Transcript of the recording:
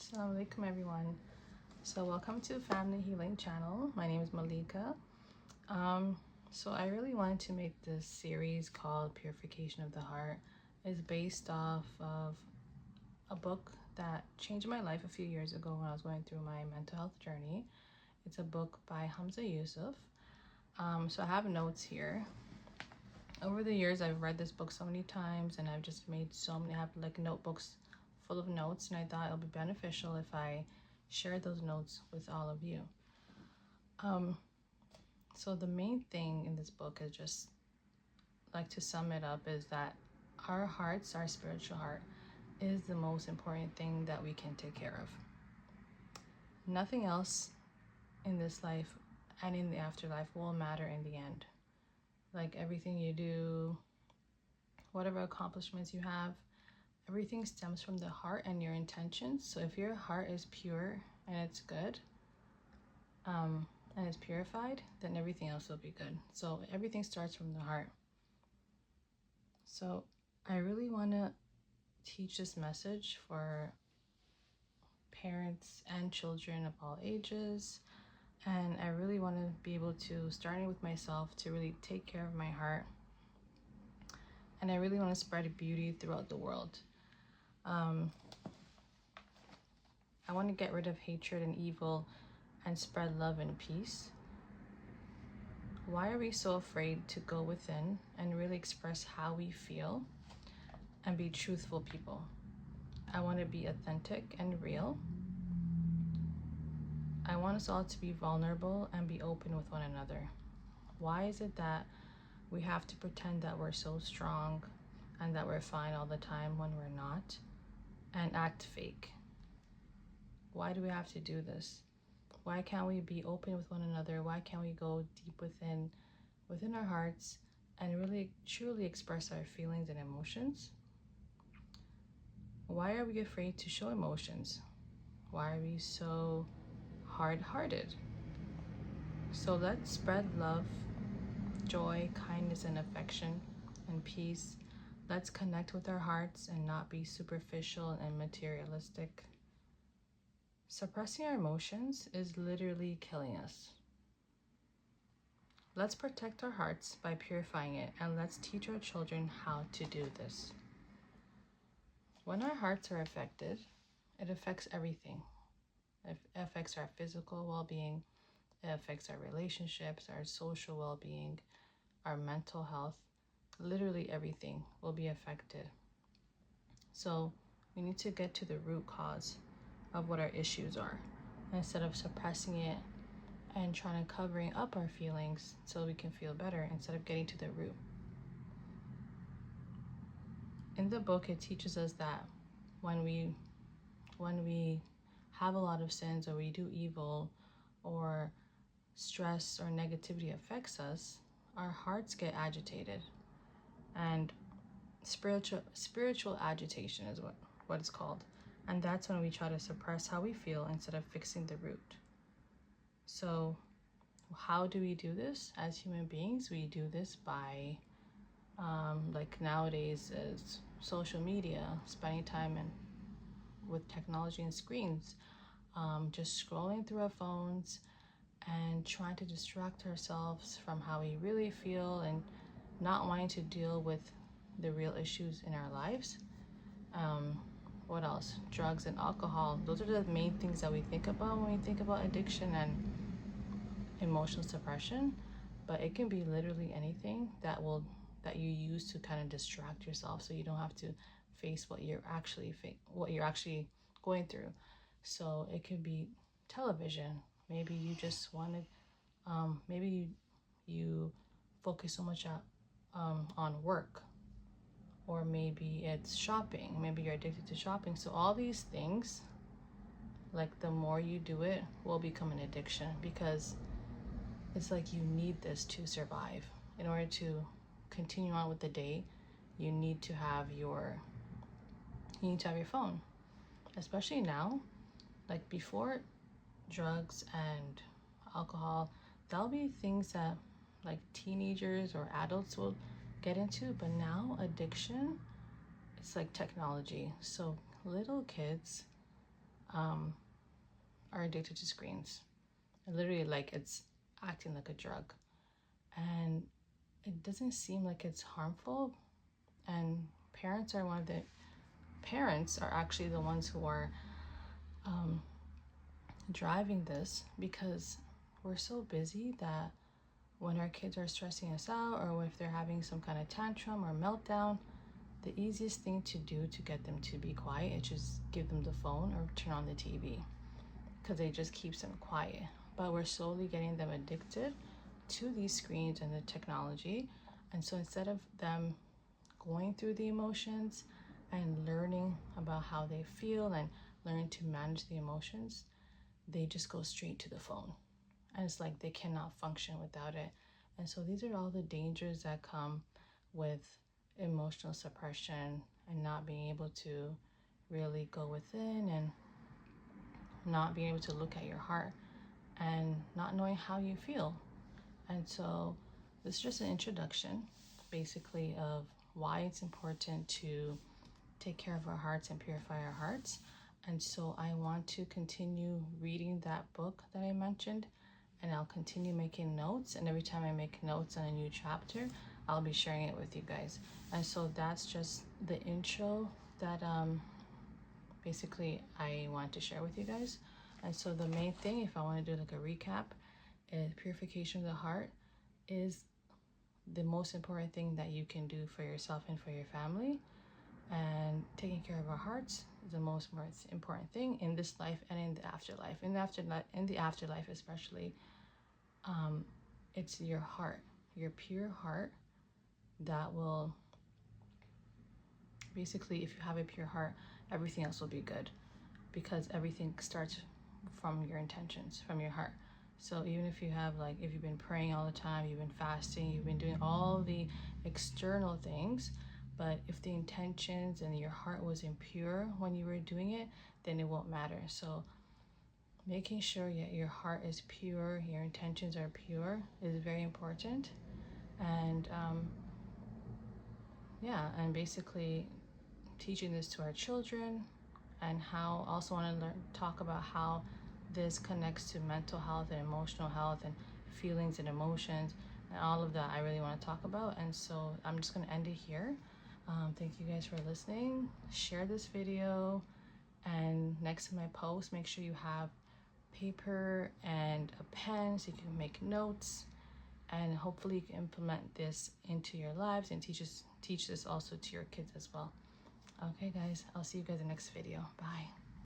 Assalamu alaikum everyone. So welcome to Family Healing Channel. My name is Malika. So I really wanted to make this series called Purification of the Heart. It's based off of a book that changed my life a few years ago when I was going through my mental health journey. It's a book by Hamza Yusuf. So I have notes here. Over the years, I've read this book so many times, and I've just made so many, I have like notebooks full of notes, and I thought it would be beneficial if I share those notes with all of you. So the main thing in this book is just like to sum it up is that our hearts, our spiritual heart, is the most important thing that we can take care of. Nothing else in this life and in the afterlife will matter in the end. Like everything you do, whatever accomplishments you have, everything stems from the heart and your intentions. So if your heart is pure and it's good, and it's purified, then everything else will be good. So everything starts from the heart. So I really want to teach this message for parents and children of all ages. And I really want to be able to, starting with myself, to really take care of my heart. And I really want to spread beauty throughout the world. I want to get rid of hatred and evil and spread love and peace. Why are we so afraid to go within and really express how we feel and be truthful people? I want to be authentic and real. I want us all to be vulnerable and be open with one another. Why is it that we have to pretend that we're so strong and that we're fine all the time when we're not, and act fake? Why do we have to do this? Why can't we be open with one another? Why can't we go deep within our hearts and really truly express our feelings and emotions? Why are we afraid to show emotions? Why are we so hard-hearted? So let's spread love, joy, kindness, and affection and peace. Let's connect with our hearts and not be superficial and materialistic. Suppressing our emotions is literally killing us. Let's protect our hearts by purifying it, and let's teach our children how to do this. When our hearts are affected, it affects everything. It affects our physical well-being, it affects our relationships, our social well-being, our mental health. Literally everything will be affected. So we need to get to the root cause of what our issues are, instead of suppressing it and trying to covering up our feelings so we can feel better, instead of getting to the root. In the book, it teaches us that when we have a lot of sins, or we do evil, or stress or negativity affects us, our hearts get agitated. And spiritual agitation is what it's called. And that's when we try to suppress how we feel instead of fixing the root. So how do we do this as human beings? We do this by, like nowadays, is social media, spending time with technology and screens, just scrolling through our phones and trying to distract ourselves from how we really feel and not wanting to deal with the real issues in our lives. What else? Drugs and alcohol. Those are the main things that we think about when we think about addiction and emotional suppression. But it can be literally anything that you use to kind of distract yourself, so you don't have to face what you're actually going through. So it could be television. Maybe you just wanted, maybe you focus so much on work. Or maybe it's shopping. Maybe you're addicted to shopping. So all these things, like the more you do it, will become an addiction, because it's like you need this to survive. In order to continue on with the day, you need to have your phone. Especially now, like before, drugs and alcohol, that'll be things that like teenagers or adults will get into. But now addiction, it's like technology. So little kids, are addicted to screens. Literally, like, it's acting like a drug. And it doesn't seem like it's harmful. And parents are actually the ones who are driving this, because we're so busy that when our kids are stressing us out, or if they're having some kind of tantrum or meltdown, the easiest thing to do to get them to be quiet is just give them the phone or turn on the TV, because it just keeps them quiet. But we're slowly getting them addicted to these screens and the technology. And so instead of them going through the emotions and learning about how they feel and learning to manage the emotions, they just go straight to the phone. And it's like they cannot function without it. And so these are all the dangers that come with emotional suppression and not being able to really go within, and not being able to look at your heart, and not knowing how you feel. And so this is just an introduction, basically, of why it's important to take care of our hearts and purify our hearts. And so I want to continue reading that book that I mentioned, and I'll continue making notes. And every time I make notes on a new chapter, I'll be sharing it with you guys. And so that's just the intro that basically I want to share with you guys. And so the main thing, if I want to do like a recap, is purification of the heart is the most important thing that you can do for yourself and for your family. And taking care of our hearts is the most important thing in this life and in the afterlife. In the afterlife especially, it's your heart, your pure heart, that will basically, if you have a pure heart, everything else will be good, because everything starts from your intentions, from your heart. So even if you have, like, if you've been praying all the time, you've been fasting, you've been doing all the external things, but if the intentions and your heart was impure when you were doing it, then it won't matter. So making sure that your heart is pure, your intentions are pure, is very important. And yeah, and basically teaching this to our children, and how also want to talk about how this connects to mental health and emotional health and feelings and emotions, and all of that I really want to talk about. And so I'm just going to end it here. Thank you guys for listening. Share this video, and next to my post, make sure you have paper and a pen so you can make notes, and hopefully you can implement this into your lives and teach this also to your kids as well. Okay guys, I'll see you guys in the next video. Bye.